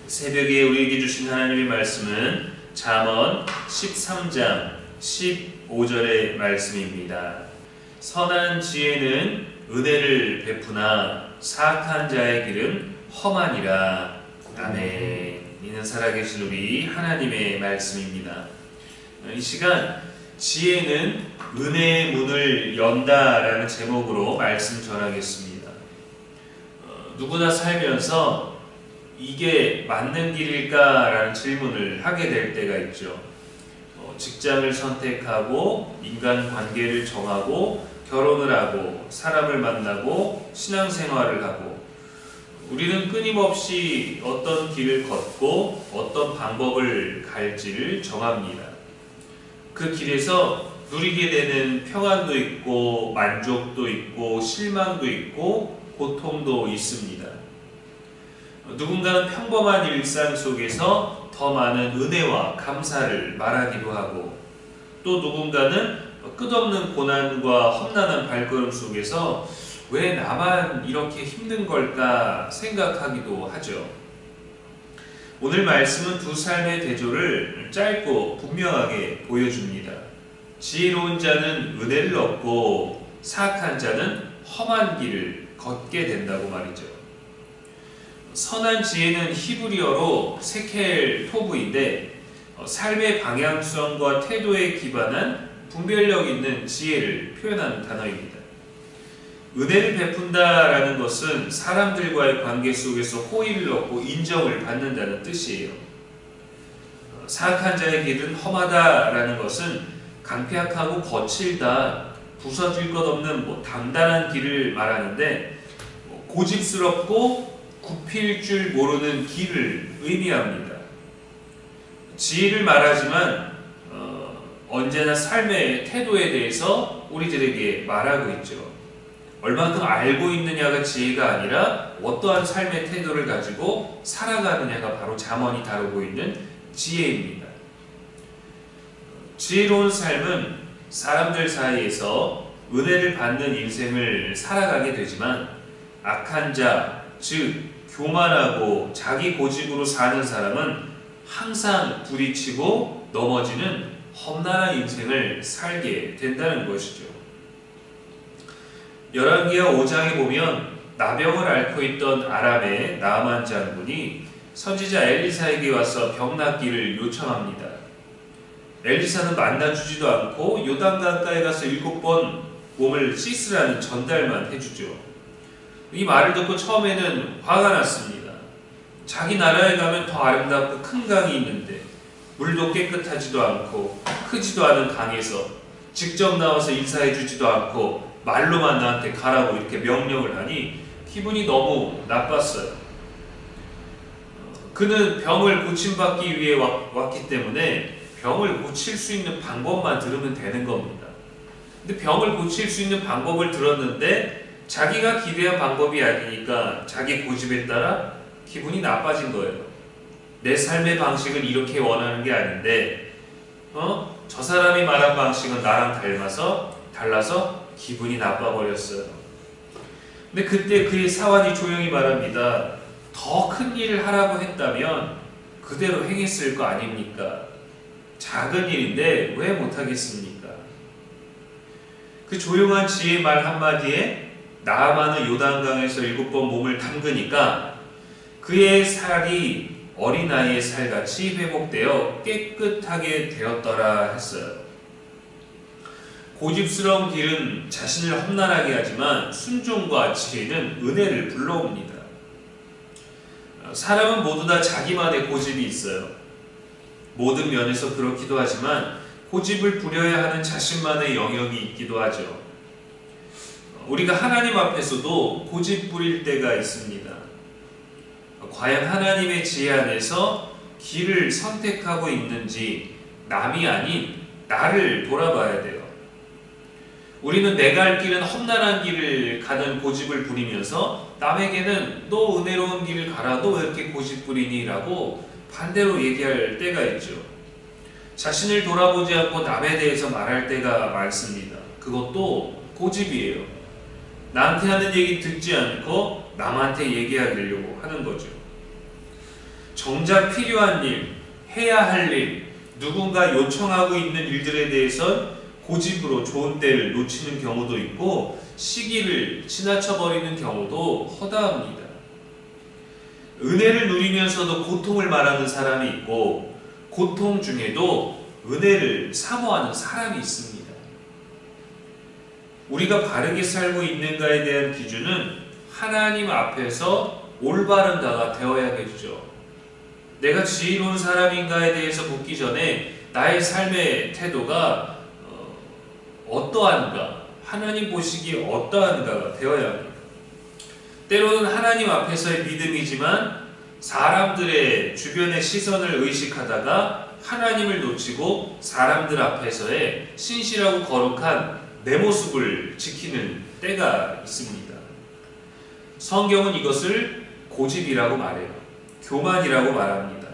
새벽에 우리에게 주신 하나님의 말씀은 잠언 13장 15절의 말씀입니다. 선한 지혜는 은혜를 베푸나 사악한 자의 길은 험하니라. 아멘. 이는 살아계신 우리 하나님의 말씀입니다. 이 시간 지혜는 은혜의 문을 연다라는 제목으로 말씀 전하겠습니다. 누구나 살면서 이게 맞는 길일까라는 질문을 하게 될 때가 있죠. 직장을 선택하고 인간관계를 정하고 결혼을 하고 사람을 만나고 신앙생활을 하고 우리는 끊임없이 어떤 길을 걷고 어떤 방법을 갈지를 정합니다. 그 길에서 누리게 되는 평안도 있고 만족도 있고 실망도 있고 고통도 있습니다. 누군가는 평범한 일상 속에서 더 많은 은혜와 감사를 말하기도 하고 또 누군가는 끝없는 고난과 험난한 발걸음 속에서 왜 나만 이렇게 힘든 걸까 생각하기도 하죠. 오늘 말씀은 두 삶의 대조를 짧고 분명하게 보여줍니다. 지혜로운 자는 은혜를 얻고 사악한 자는 험한 길을 걷게 된다고 말이죠. 선한 지혜는 히브리어로 세켈 토브인데 삶의 방향성과 태도에 기반한 분별력 있는 지혜를 표현하는 단어입니다. 은혜를 베푼다라는 것은 사람들과의 관계 속에서 호의를 얻고 인정을 받는다는 뜻이에요. 사악한 자의 길은 험하다라는 것은 강팍하고 거칠다, 부서질 것 없는 단단한 길을 말하는데 고집스럽고 굽힐 줄 모르는 길을 의미합니다. 지혜를 말하지만 언제나 삶의 태도에 대해서 우리들에게 말하고 있죠. 얼만큼 알고 있느냐가 지혜가 아니라 어떠한 삶의 태도를 가지고 살아가느냐가 바로 잠언이 다루고 있는 지혜입니다. 지혜로운 삶은 사람들 사이에서 은혜를 받는 인생을 살아가게 되지만 악한 자, 즉 교만하고 자기 고집으로 사는 사람은 항상 부딪히고 넘어지는 험난한 인생을 살게 된다는 것이죠. 열왕기하 5장에 보면 나병을 앓고 있던 아람의 나아만 장군이 선지자 엘리사에게 와서 병 낫기를 요청합니다. 엘리사는 만나주지도 않고 요단강가에 가서 7번 몸을 씻으라는 전달만 해주죠. 이 말을 듣고 처음에는 화가 났습니다. 자기 나라에 가면 더 아름답고 큰 강이 있는데 물도 깨끗하지도 않고 크지도 않은 강에서 직접 나와서 인사해주지도 않고 말로만 나한테 가라고 이렇게 명령을 하니 기분이 너무 나빴어요. 그는 병을 고침받기 위해 왔기 때문에 병을 고칠 수 있는 방법만 들으면 되는 겁니다. 근데 병을 고칠 수 있는 방법을 들었는데 자기가 기대한 방법이 아니니까 자기 고집에 따라 기분이 나빠진 거예요. 내 삶의 방식은 이렇게 원하는 게 아닌데 저 사람이 말한 방식은 나랑 달라서 기분이 나빠버렸어요. 근데 그때 그의 사환이 조용히 말합니다. 더 큰 일을 하라고 했다면 그대로 행했을 거 아닙니까? 작은 일인데 왜 못하겠습니까? 그 조용한 지혜의 말 한마디에 나아만은 요단강에서 7번 몸을 담그니까 그의 살이 어린아이의 살같이 회복되어 깨끗하게 되었더라 했어요. 고집스러운 길은 자신을 험난하게 하지만 순종과 지혜는 은혜를 불러옵니다. 사람은 모두 다 자기만의 고집이 있어요. 모든 면에서 그렇기도 하지만 고집을 부려야 하는 자신만의 영역이 있기도 하죠. 우리가 하나님 앞에서도 고집 부릴 때가 있습니다. 과연 하나님의 지혜 안에서 길을 선택하고 있는지 남이 아닌 나를 돌아봐야 돼요. 우리는 내가 할 길은 험난한 길을 가는 고집을 부리면서 남에게는 너 은혜로운 길을 가라, 너 왜 이렇게 고집 부리니? 라고 반대로 얘기할 때가 있죠. 자신을 돌아보지 않고 남에 대해서 말할 때가 많습니다. 그것도 고집이에요. 나한테 하는 얘기 듣지 않고 남한테 얘기하려고 하는 거죠. 정작 필요한 일, 해야 할 일, 누군가 요청하고 있는 일들에 대해서 고집으로 좋은 때를 놓치는 경우도 있고 시기를 지나쳐버리는 경우도 허다합니다. 은혜를 누리면서도 고통을 말하는 사람이 있고 고통 중에도 은혜를 사모하는 사람이 있습니다. 우리가 바르게 살고 있는가에 대한 기준은 하나님 앞에서 올바른 자가 되어야겠죠. 내가 지혜로운 사람인가에 대해서 묻기 전에 나의 삶의 태도가 어떠한가, 하나님 보시기에 어떠한가가 되어야 합니다. 때로는 하나님 앞에서의 믿음이지만 사람들의 주변의 시선을 의식하다가 하나님을 놓치고 사람들 앞에서의 신실하고 거룩한 내 모습을 지키는 때가 있습니다. 성경은 이것을 고집이라고 말해요. 교만이라고 말합니다.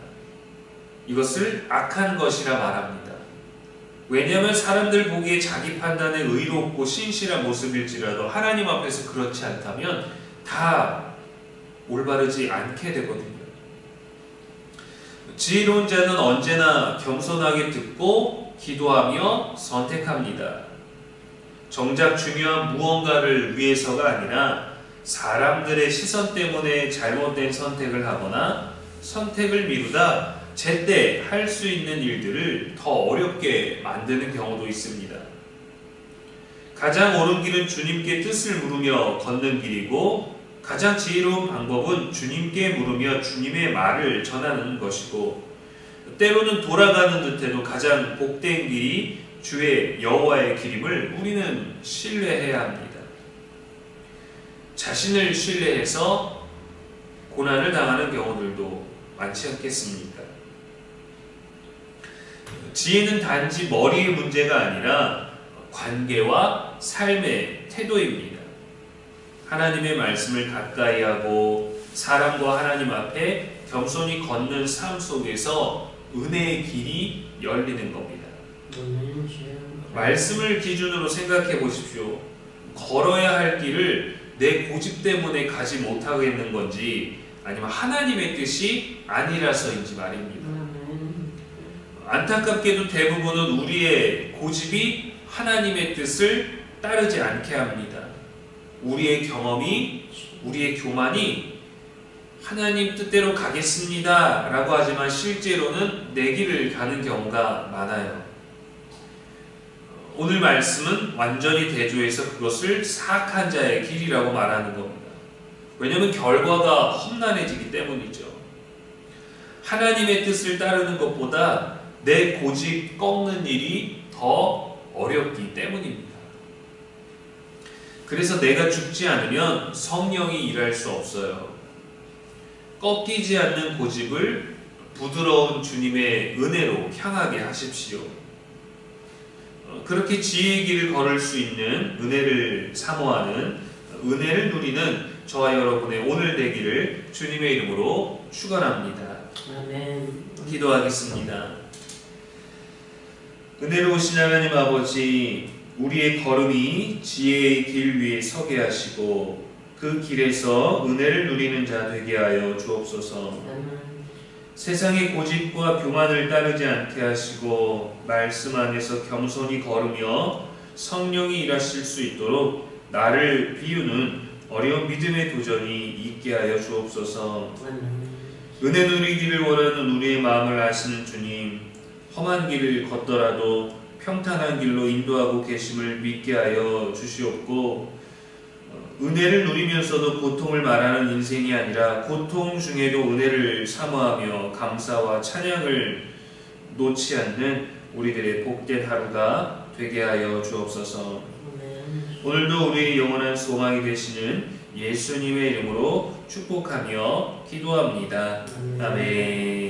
이것을 악한 것이라 말합니다. 왜냐하면 사람들 보기에 자기 판단에 의롭고 신실한 모습일지라도 하나님 앞에서 그렇지 않다면 다 올바르지 않게 되거든요. 지혜로운 자는 언제나 겸손하게 듣고 기도하며 선택합니다. 정작 중요한 무언가를 위해서가 아니라 사람들의 시선 때문에 잘못된 선택을 하거나 선택을 미루다 제때 할 수 있는 일들을 더 어렵게 만드는 경우도 있습니다. 가장 옳은 길은 주님께 뜻을 물으며 걷는 길이고 가장 지혜로운 방법은 주님께 물으며 주님의 말을 전하는 것이고 때로는 돌아가는 듯해도 가장 복된 길이 주의 여호와의 길임을 우리는 신뢰해야 합니다. 자신을 신뢰해서 고난을 당하는 경우들도 많지 않겠습니까? 지혜는 단지 머리의 문제가 아니라 관계와 삶의 태도입니다. 하나님의 말씀을 가까이 하고 사람과 하나님 앞에 겸손히 걷는 삶 속에서 은혜의 길이 열리는 겁니다. 말씀을 기준으로 생각해 보십시오. 걸어야 할 길을 내 고집 때문에 가지 못하겠는 건지 아니면 하나님의 뜻이 아니라서인지 말입니다. 안타깝게도 대부분은 우리의 고집이 하나님의 뜻을 따르지 않게 합니다. 우리의 경험이, 우리의 교만이 하나님 뜻대로 가겠습니다 라고 하지만 실제로는 내 길을 가는 경우가 많아요. 오늘 말씀은 완전히 대조해서 그것을 사악한 자의 길이라고 말하는 겁니다. 왜냐하면 결과가 험난해지기 때문이죠. 하나님의 뜻을 따르는 것보다 내 고집 꺾는 일이 더 어렵기 때문입니다. 그래서 내가 죽지 않으면 성령이 일할 수 없어요. 꺾이지 않는 고집을 부드러운 주님의 은혜로 향하게 하십시오. 그렇게 지혜의 길을 걸을 수 있는 은혜를 사모하는, 은혜를 누리는 저와 여러분의 오늘 되기를 주님의 이름으로 축원합니다. 아멘. 기도하겠습니다. 은혜로우신 하나님 아버지, 우리의 걸음이 지혜의 길 위에 서게 하시고 그 길에서 은혜를 누리는 자 되게 하여 주옵소서. 세상의 고집과 교만을 따르지 않게 하시고 말씀 안에서 겸손히 걸으며 성령이 일하실 수 있도록 나를 비우는 어려운 믿음의 도전이 있게 하여 주옵소서. 은혜 누리기를 원하는 우리의 마음을 아시는 주님, 험한 길을 걷더라도 평탄한 길로 인도하고 계심을 믿게 하여 주시옵고 은혜를 누리면서도 고통을 말하는 인생이 아니라 고통 중에도 은혜를 사모하며 감사와 찬양을 놓지 않는 우리들의 복된 하루가 되게 하여 주옵소서. 오늘도 우리의 영원한 소망이 되시는 예수님의 이름으로 축복하며 기도합니다. 아멘.